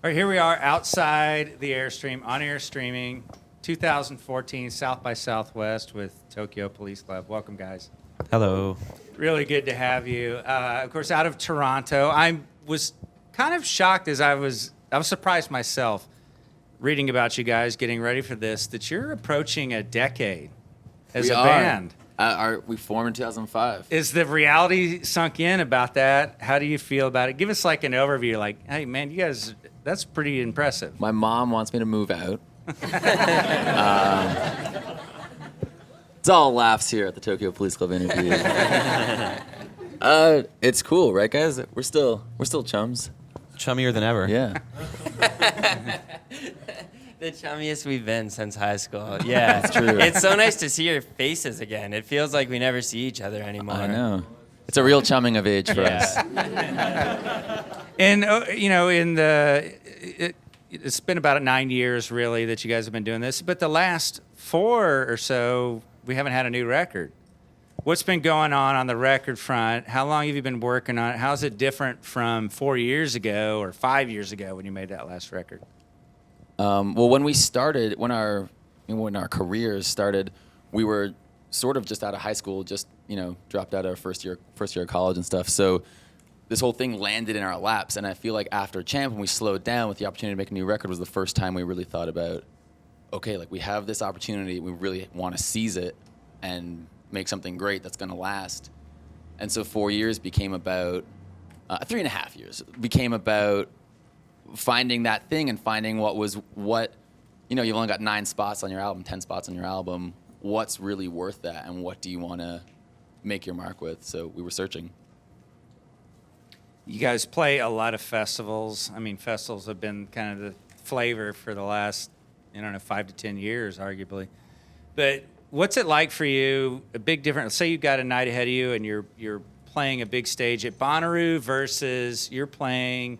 All right, here we are outside the Airstream, on air streaming, 2014 South by Southwest with Tokyo Police Club. Welcome, guys. Hello. Really good to have you. Of course, out of Toronto. I was kind of shocked as I was surprised myself reading about you guys getting ready for this, that you're approaching a decade as a band. We formed in 2005. Is the reality sunk in about that? How do you feel about it? Give us like an overview. Like, hey, man, you guys, that's pretty impressive. My mom wants me to move out. It's all laughs here at the Tokyo Police Club interview. It's cool, right, guys? We're still chums. Chummier than ever. Yeah. The chummiest we've been since high school. Yeah, That's true. It's so nice to see your faces again. It feels like we never see each other anymore. I know. It's a real chumming of age for us. And it's been about 9 years really that you guys have been doing this, but the last 4 or so we haven't had a new record. What's been going on the record front? How long have you been working on it? How's it different from 4 years ago or 5 years ago when you made that last record? Well, when we started, when our careers started, we were sort of just out of high school, just dropped out of our first year of college and stuff. So this whole thing landed in our laps, and I feel like after Champ, when we slowed down with the opportunity to make a new record, was the first time we really thought about, okay, like we have this opportunity, we really want to seize it and make something great that's going to last. And so 4 years became about 3.5 years became about finding that thing and finding what you've only got 9 spots on your album, 10 spots on your album. What's really worth that, and what do you want to make your mark with? So we were searching. You guys play a lot of festivals. I mean, festivals have been kind of the flavor for the last, 5 to 10 years, arguably. But what's it like for you? A big difference. Say you've got a night ahead of you, and you're playing a big stage at Bonnaroo versus you're playing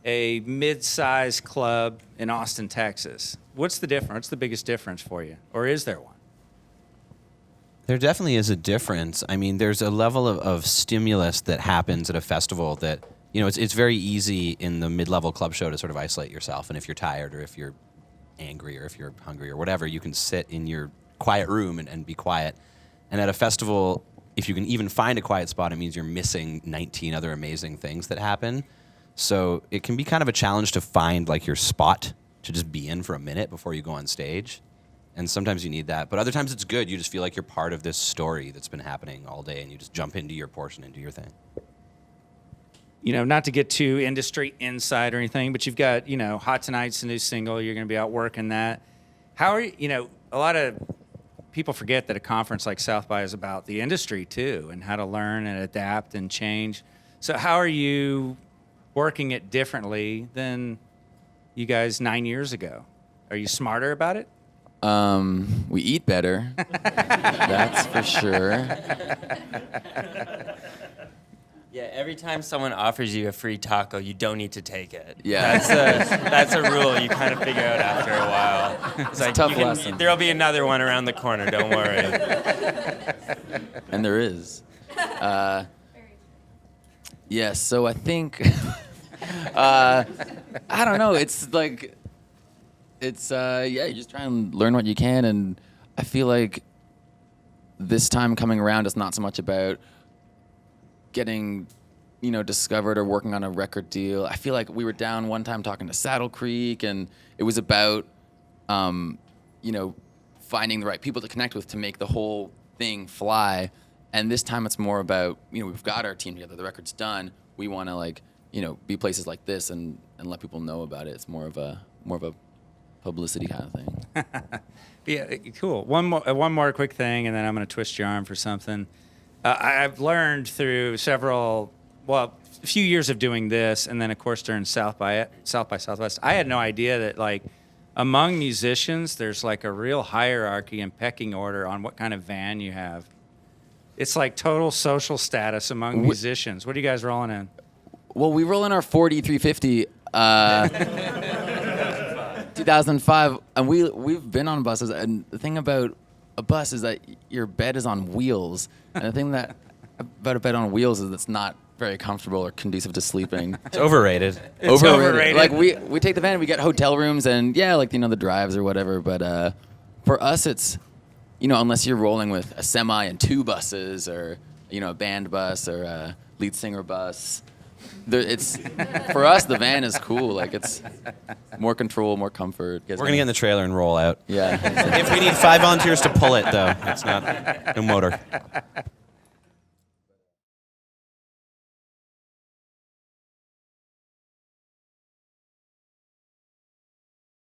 a mid-sized club in Austin, Texas. What's the difference? What's the biggest difference for you? Or is there one? There definitely is a difference. I mean, there's a level of stimulus that happens at a festival that, it's very easy in the mid-level club show to sort of isolate yourself. And if you're tired or if you're angry or if you're hungry or whatever, you can sit in your quiet room and be quiet. And at a festival, if you can even find a quiet spot, it means you're missing 19 other amazing things that happen. So it can be kind of a challenge to find like your spot to just be in for a minute before you go on stage. And sometimes you need that. But other times it's good. You just feel like you're part of this story that's been happening all day and you just jump into your portion and do your thing. Not to get too industry inside or anything, but you've got, Hot Tonight's the new single. You're going to be out working that. How are you, a lot of people forget that a conference like South by is about the industry too and how to learn and adapt and change. So how are you working it differently than you guys 9 years ago? Are you smarter about it? We eat better. That's for sure. Yeah, every time someone offers you a free taco, you don't need to take it. Yeah. That's a rule you kind of figure out after a while. It's like, tough lesson. There'll be another one around the corner, don't worry. And there is. Yes, so I think, I don't know, it's like, you just try and learn what you can, and I feel like this time coming around is not so much about getting, discovered or working on a record deal. I feel like we were down one time talking to Saddle Creek, and it was about, finding the right people to connect with to make the whole thing fly. And this time it's more about, we've got our team together, the record's done. We want to be places like this and let people know about it. It's more of a publicity kind of thing. Yeah, cool. One more quick thing, and then I'm going to twist your arm for something. I've learned through a few years of doing this, and then of course during South by Southwest, I had no idea that like among musicians, there's like a real hierarchy and pecking order on what kind of van you have. It's like total social status among musicians. What are you guys rolling in? Well, we roll in our 350, 2005, and we've been on buses. And the thing about a bus is that your bed is on wheels. And the thing that about a bed on wheels is it's not very comfortable or conducive to sleeping. It's overrated. overrated. Like we take the van, we get hotel rooms, and yeah, like the drives or whatever. But for us, it's unless you're rolling with a semi and 2 buses, or a band bus or a lead singer bus. It's for us, the van is cool. Like it's more control, more comfort. We're gonna get in the trailer and roll out. Yeah. If we need 5 volunteers to pull it, though, it's not no motor.